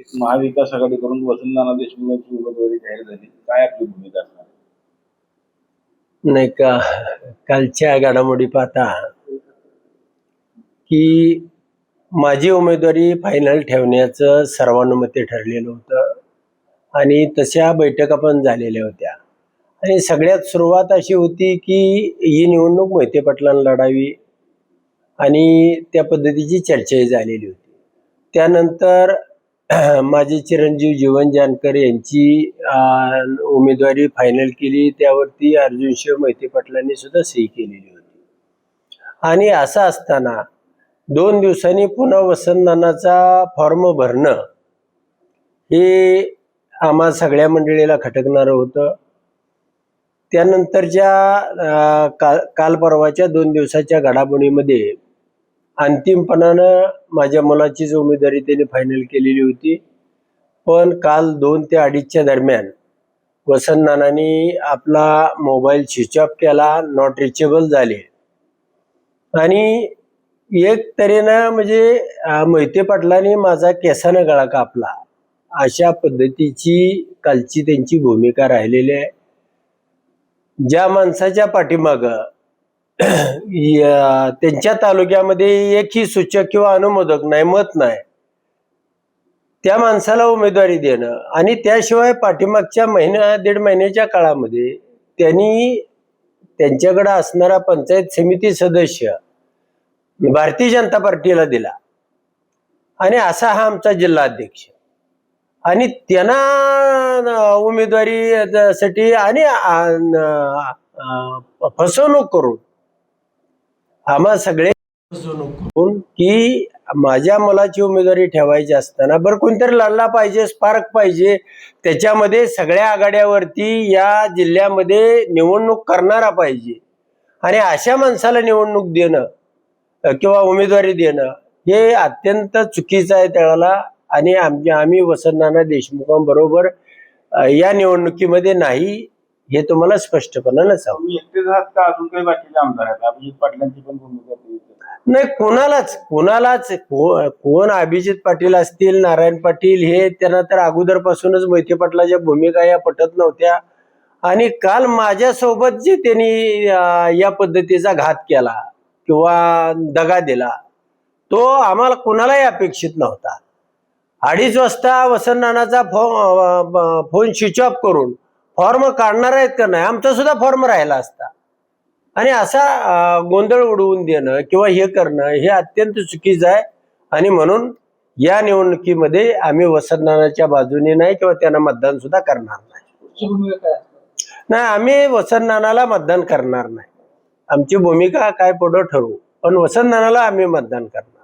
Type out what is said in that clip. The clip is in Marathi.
महाविकास आघाडीकडून वसंतनाना देशमुखांची उमेदवारी जाहीर झाली, काय आपली भूमिका असणार? नाही का, कालच्या घडामोडी पाहता की माझी उमेदवारी फायनल ठेवण्याचं सर्वानुमते ठरलेलं होतं आणि तशा बैठका पण झालेल्या होत्या आणि सगळ्यात सुरुवात अशी होती की ही निवडणूक मोहिते पाटलांना लढावी आणि त्या पद्धतीची चर्चाही झालेली होती. त्यानंतर माझे चिरंजीव जीवन जानकर यांची उमेदवारी फायनल केली, त्यावरती अर्जुनशिव मोहिते पाटलांनी सुद्धा सही केलेली होती. आणि असं असताना 2 दिवसांनी पुन्हा वसंतनानाचा फॉर्म भरणं हे आम्हा सगळ्या मंडळीला खटकणारं होतं. त्यानंतरच्या काल परवाच्या 2 दिवसाच्या घडामोडीमध्ये अंतिमपणानं माझ्या मुलाचीच उमेदवारी त्यांनी फायनल केलेली होती. पण काल 2 ते 2:30च्या दरम्यान वसंतनानांनी आपला मोबाईल स्विच ऑफ केला, नॉट रिचेबल झाले आणि एक तऱ्हेनं म्हणजे मोहिते पाटलांनी माझा केसानं गळा कापला अशा पद्धतीची कालची त्यांची भूमिका राहिलेली आहे. ज्या माणसाच्या पाठीमागं त्यांच्या तालुक्यामध्ये एकही सूचक किंवा अनुमोदक नाही, मत नाही, त्या माणसाला उमेदवारी देणं आणि त्याशिवाय पाठीमागच्या दीड महिन्याच्या काळामध्ये त्यांनी त्यांच्याकडे असणारा पंचायत समिती सदस्य भारतीय जनता पार्टीला दिला आणि असा हा आमचा जिल्हाध्यक्ष आणि त्यांना उमेदवारीसाठी आणि फसवणूक करून आम्हा सगळे फसवणूक करून की माझ्या मुलाची उमेदवारी ठेवायची असताना बरं कोणतरी लढला पाहिजे, स्पार्क पाहिजे, त्याच्यामध्ये सगळ्या आघाड्यावरती या जिल्ह्यामध्ये निवडणूक करणारा पाहिजे आणि अशा माणसाला निवडणूक देणं किंवा उमेदवारी देणं हे अत्यंत चुकीचं आहे त्यावेळेला. आणि आम्ही वसंतनाना देशमुखांबरोबर या निवडणुकीमध्ये नाही हे तुम्हाला स्पष्टपणानं सांगू. एकटेच आहात का अजून काही बाकीचे आमदार आहेत? अभिजित पाटलांची पण भूमिका नाही, कोणालाच कोण अभिजित पाटील असतील, नारायण पाटील, हे त्यांना तर अगोदरपासूनच मोहिते पाटलाच्या भूमिका या पटत नव्हत्या आणि काल माझ्यासोबत जे त्यांनी या पद्धतीचा घात केला किंवा दगा दिला तो आम्हाला कुणालाही अपेक्षित नव्हता. 2:30 वाजता वसंतनानाचा फोन स्विच ऑफ करून फॉर्म काढणार आहेत का नाही, आमचा सुद्धा फॉर्म राहिला असता आणि असा गोंधळ उडवून देणं किंवा हे करणं हे अत्यंत चुकीचं आहे. आणि म्हणून या निवडणुकीमध्ये आम्ही वसंतनानाच्या बाजूने नाही किंवा त्यांना मतदान सुद्धा करणार नाही. आम्ही वसंतनानाला मतदान करणार नाही. आमची भूमिका काय पुढं ठरवू, पण वसंतनानाला आम्ही मतदान करणार.